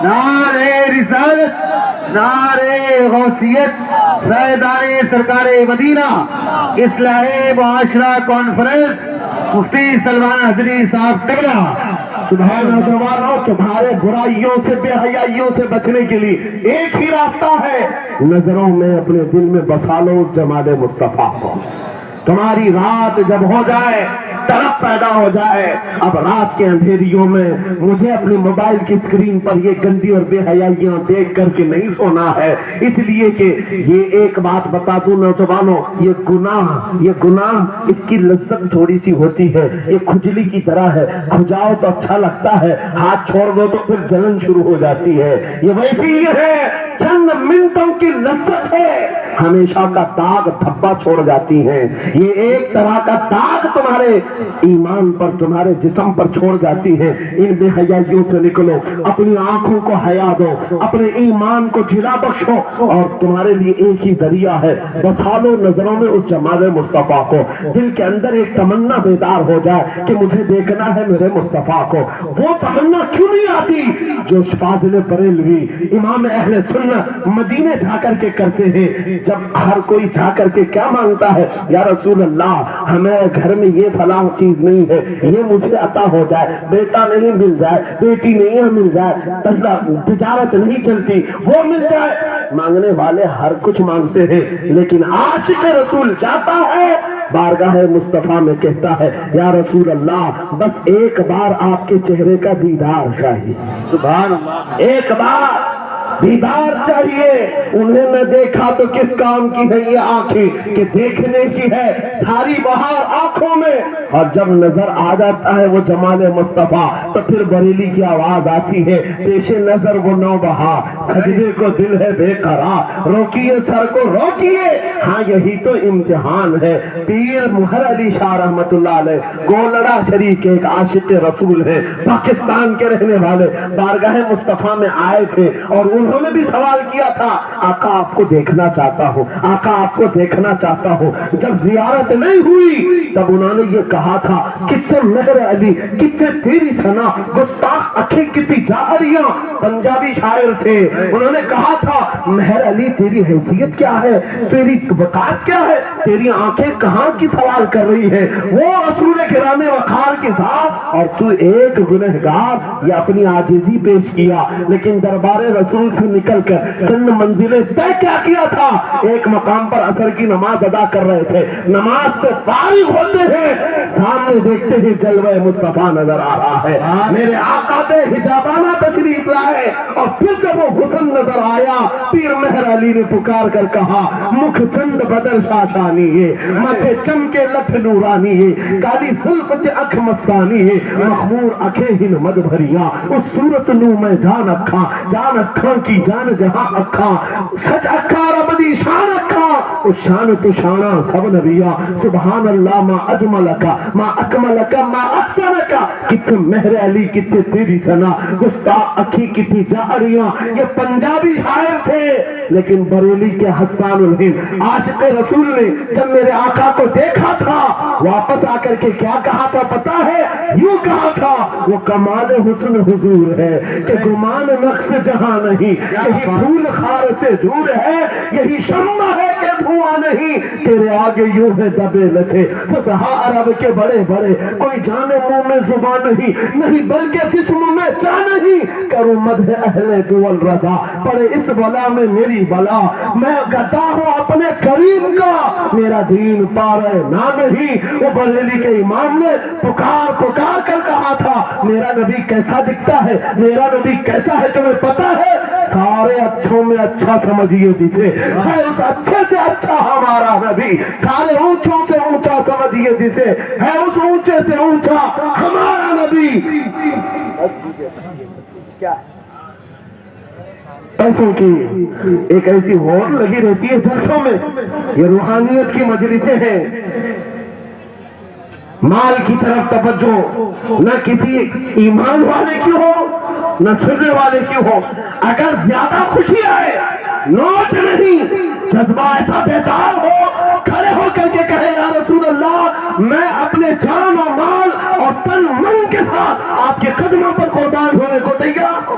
نعرے رسالت، نعرے غوثیت، فیضان سرکار مدینہ، اصلاح معاشرہ کانفرنس، مفتی سلمان حضری صاحب قبلہ۔ سبحان نوجوانوں، تمہارے برائیوں سے، بے حیائیوں سے بچنے کے لیے ایک ہی راستہ ہے، نظروں میں اپنے دل میں بسا لو اس جمال مصطفیٰ کو۔ تمہاری رات جب ہو جائے، طلب پیدا ہو جائے، اب رات کے اندھیریوں میں مجھے اپنی موبائل کی اسکرین پر یہ گندی اور بے حیائیاں دیکھ کر کے نہیں سونا ہے، اس لیے کہ یہ ایک بات بتا دوں نوجوانوں، یہ گناہ اس کی لذت تھوڑی سی ہوتی ہے، یہ کھجلی کی طرح ہے، کھجاؤ تو اچھا لگتا ہے، ہاتھ چھوڑ دو تو پھر جلن شروع ہو جاتی ہے، یہ ویسی ہی ہے، چند منٹوں کی لذت ہے، ہمیشہ کا داغ دھبا چھوڑ جاتی ہے، یہ ایک طرح کا داغ تمہارے ایمان پر، تمہارے جسم پر چھوڑ جاتی ہے۔ ان بے حیائیوں سے نکلو، اپنی آنکھوں کو حیا دو، اپنے ایمان کو جلا بخشو، اور تمہارے لیے ایک ہی ذریعہ ہے، بسا لو نظروں میں اس جمال مصطفیٰ کو، دل کے اندر ایک تمنا بیدار ہو جائے کہ مجھے دیکھنا ہے میرے مصطفیٰ کو۔ وہ تمنا کیوں نہیں آتی جو فاضل بریلوی امام اہل سنت مدینے جا کر کے کرتے ہیں؟ جب ہر کوئی جا کر کے کیا مانگتا ہے، یا رسول اللہ ہمیں گھر میں یہ فلاں چیز نہیں ہے، یہ مجھے عطا ہو جائے، بیٹا نہیں مل جائے، بیٹی نہیں مل جائے، تجارت نہیں چلتی، وہ مل جائے۔ مانگنے والے ہر کچھ مانگتے ہیں، لیکن عاشق رسول چاہتا ہے، بارگاہ مصطفیٰ میں کہتا ہے یا رسول اللہ بس ایک بار آپ کے چہرے کا دیدار چاہیے، سبحان اللہ، ایک بار دیدار چاہیے۔ انہیں نہ دیکھا تو کس کام کی ہے یہ آنکھیں کہ دیکھنے کی ہے ساری بہار آنکھوں میں، اور جب نظر آ جاتا ہے وہ جمال مصطفیٰ تو پھر بریلی کی آواز آتی ہے، پیش نظر وہ نوبہار، سجدے کو دل ہے بے قرار، روکیے سر کو روکیے، ہاں یہی تو امتحان ہے۔ پیر مہر علی شاہ رحمت اللہ علیہ گولڑا شریف کے ایک عاشق رسول ہے، پاکستان کے رہنے والے، بارگاہ مصطفیٰ میں آئے تھے اور انہوں نے بھی سوال کیا تھا، آقا آپ کو دیکھنا چاہتا ہوں، آقا آپ کو دیکھنا چاہتا ہوں۔ جب زیارت نہیں ہوئی تب انہوں نے یہ کہا تھا، کتنے مہر علی، کتنے تیری ثنا، گستاخ اکھیں کتنی جاہریاں، پنجابی شاعر تھے، انہوں نے کہا تھا مہر علی تیری حیثیت کیا ہے، تیری وقار کیا ہے، تیری آنکھیں کہاں کی سوال کر رہی ہے، وہ رسول کرام وقار کے ساتھ، اور تو ایک گنہگار، یہ اپنی عاجزی پیش کیا، لیکن دربار رسول سے نکل کر چند منزلیں طے کیا تھا، ایک مقام پر عصر کی نماز ادا کر رہے تھے، نماز سے فارغ ہوتے ہیں، سامنے دیکھتے ہیں جلوہ مصطفیٰ نظر آ رہا ہے، میرے آقا بے حجابانہ تشریف لائے، اور پھر جب وہ حسن نظر آیا پیر مہر علی نے پکار کر کہا، مکھ چند بدر شاشانی ہے، ماتھے چمکے لٹھ نورانی ہے، کالی زلف تے اکھ مستانی ہے، مخمور اکھیں ہن مد بھریاں، اس صورت نو میں جان اکھاں، جان اکھاں کی جان جہاں اکھاں، سچ اکھاں رب دی شان اکھاں، اس شان تو شانہ سب نبیاں، سبحان اللہ ما اجملکا ما اکملکا ما احسنکا، کتنے مہر علی کتنے تیری ثنا، گستاخ اکھی کتنی جاہریاں، یہ پنجابی شاعر تھے، لیکن بریلی کے حسان الہند عاشق رسول نے جب میرے آقا کو دیکھا تھا واپس آ کر کے کیا کہا تھا پتا ہے؟ یوں کہا تھا، وہ کمال حسن حضور ہے کہ گمان نقص جہاں نہیں، یہی پھول خار سے دور ہے، یہی شمع ہے کہ دھواں نہیں، تیرے آگے یوں ہے دبے لچے فصحا عرب کے بڑے بڑے، کوئی جانے منہ میں زبان نہیں بلکہ جسم میں جان نہیں، کروں مدح اہل دول رضا پڑے اس بلا میں میری بلا، میں گدا ہوں اپنے کریم کا، میرا دین پارے نہ نہیں۔ وہ بریلی کے امام نے پکار کر کہا تھا، میرا نبی کیسا دکھتا ہے، میرا نبی کیسا ہے تمہیں پتا ہے؟ سارے اچھوں میں اچھا سمجھیے جسے، ہے اس اچھے سے اچھا ہمارا نبی، سارے اونچوں سے اونچا سمجھیے جسے، ہے اس اونچے سے اونچا ہمارا نبی۔ کیا پیسوں کی ایک ایسی ہور لگی رہتی ہے جلسوں میں، یہ روحانیت کی مجلسیں ہیں، مال کی طرف توجہ نہ کسی ایمان والے کی ہو نہ سننے والے کی ہو، اگر زیادہ خوشی آئے نوٹ نہیں، جذبہ ایسا بیدار ہو، کھڑے ہو کر کے کہے یا رسول اللہ میں اپنے جان و مال اور تن من کے ساتھ آپ کے قدموں پر قربان ہونے کو تیار ہوں۔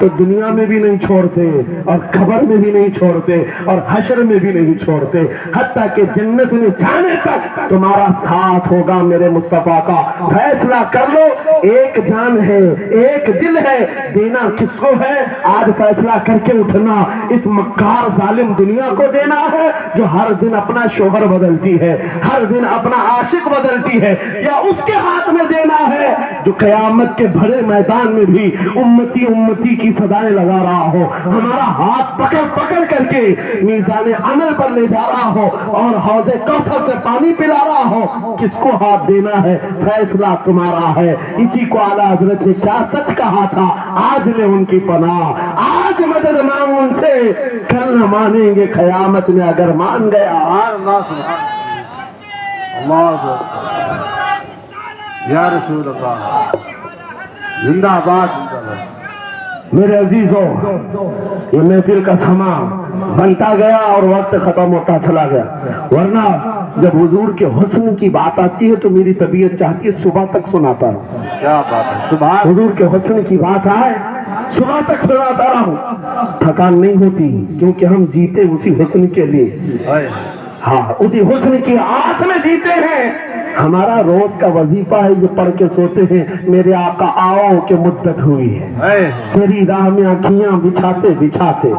تو دنیا میں بھی نہیں چھوڑتے اور قبر میں بھی نہیں چھوڑتے اور حشر میں بھی نہیں چھوڑتے، حتیٰ کہ جنت میں جانے تک تمہارا ساتھ ہوگا میرے مصطفیٰ کا۔ فیصلہ کر لو، ایک جان ہے، ایک دل ہے، دینا کس کو ہے؟ آج فیصلہ کر کے اٹھنا، اس مکار ظالم دنیا کو دینا ہے جو ہر دن اپنا شوہر بدلتی ہے، ہر دن اپنا عاشق بدلتی ہے، یا اس کے ہاتھ میں دینا ہے جو قیامت کے بڑے میدان میں بھی امتی امتی کی صدائیں لگا رہا ہو، ہمارا ہاتھ پکڑ پکڑ کر کے میزان عمل پر لے جا رہا ہو اور حوض کوثر سے پانی پلا رہا ہو؟ کس کو ہاتھ دینا ہے؟ فیصلہ تمہارا ہے۔ اسی کو اعلیٰ حضرت نے کیا سچ کہا تھا، آج لے ان کی پناہ، آج مدد مانگ ان سے، کل نہ مانیں گے قیامت میں اگر مان گیا۔ اللہ یا رسول اللہ، زندہ آباد۔ میرے عزیزوں، یہ محفل کا سما بنتا گیا اور وقت ختم ہوتا چلا گیا، ورنہ جب حضور کے حسن کی بات آتی ہے تو میری طبیعت چاہتی ہے صبح تک سناتا رہوں۔ کیا بات ہے، سبحان حضور کے حسن کی بات آئے صبح تک سناتا رہوں، تھکان نہیں ہوتی، کیونکہ ہم جیتے اسی حسن کے لیے، ہاں اسی حسن کی آس میں جیتے ہیں۔ ہمارا روز کا وظیفہ ہے جو پڑھ کے سوتے ہیں، میرے آقا آؤ کہ مدت ہوئی ہے، تیری راہ میں آنکھیاں بچھاتے بچھاتے،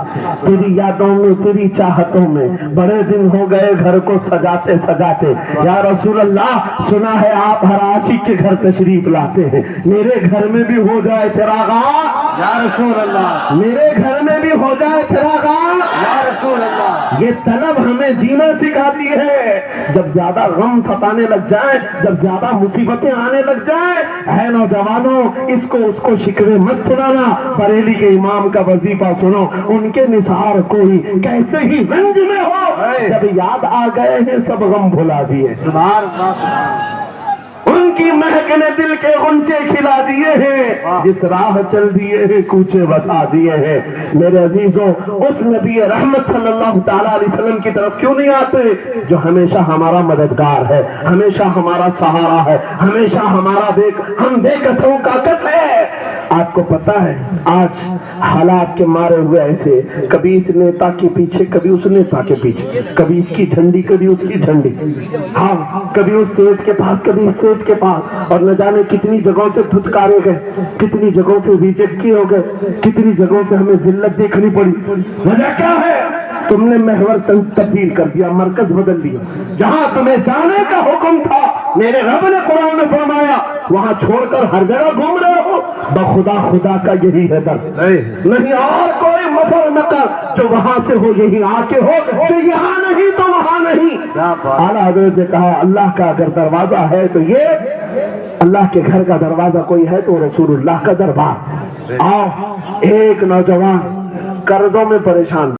تیری یادوں میں تیری چاہتوں میں بڑے دن ہو گئے گھر کو سجاتے سجاتے۔ یا رسول اللہ، سنا ہے آپ ہر عاشق کے گھر تشریف لاتے ہیں، میرے گھر میں بھی ہو جائے چراغاں، یا رسول اللہ، میرے گھر میں بھی ہو جائے چراغاں، یا رسول اللہ۔ یہ طلب ہمیں جینا سکھاتی ہے۔ جب زیادہ غم ستانے لگ جائیں، جب زیادہ مصیبتیں آنے لگ جائیں، اے نوجوانوں، اس کو شکوے مت سنانا، بریلی کے امام کا وظیفہ سنو، ان کے نثار کوئی کیسے ہی رنج میں ہو، جب یاد آ گئے ہیں سب غم بھلا دیے، سبحان اللہ، ان کی مہک نے دل کے غنچے کھلا دیے ہیں، جس راہ چل دیے ہیں کوچے بسا دیے ہیں۔ میرے عزیزوں، اس نبی رحمت صلی اللہ تعالیٰ علیہ وسلم کی طرف کیوں نہیں آتے جو ہمیشہ ہمارا مددگار ہے، ہمیشہ ہمارا سہارا ہے، ہمیشہ ہمارا ہم بے کسوں کا کس ہے۔ آپ کو پتا ہے آج حالات کے مارے ہوئے ایسے، کبھی اس نیتا کے پیچھے، کبھی اس نیتا کے پیچھے، کبھی اس کی جھنڈی کبھی اس کی جھنڈی، ہاں کبھی اس سیٹ کے پاس کبھی اس سیٹ کے پاس، اور نہ جانے کتنی جگہوں سے دھتکارے گئے، کتنی جگہوں سے ریجیکٹ کیے ہو گئے، کتنی جگہوں سے ہمیں ذلت دیکھنی پڑی۔ وجہ کیا ہے؟ تم نے محور تبدیل کر دیا، مرکز بدل دیا۔ جہاں تمہیں جانے کا حکم تھا، میرے رب نے قرآن میں فرمایا، وہاں چھوڑ کر ہر جگہ گھوم رہے ہو۔ بخدا خدا کا یہی ہے درد، نہیں اور کوئی مفر نہ کر، جو وہاں سے ہو یہی آ کے ہو، جو یہاں نہیں تو وہاں نہیں۔ اعلیٰ حضرت نے کہا اللہ کا اگر دروازہ ہے تو یہ اللہ کے گھر کا دروازہ کوئی ہے تو رسول اللہ کا دربار۔ آؤ، ایک نوجوان قرضوں میں پریشان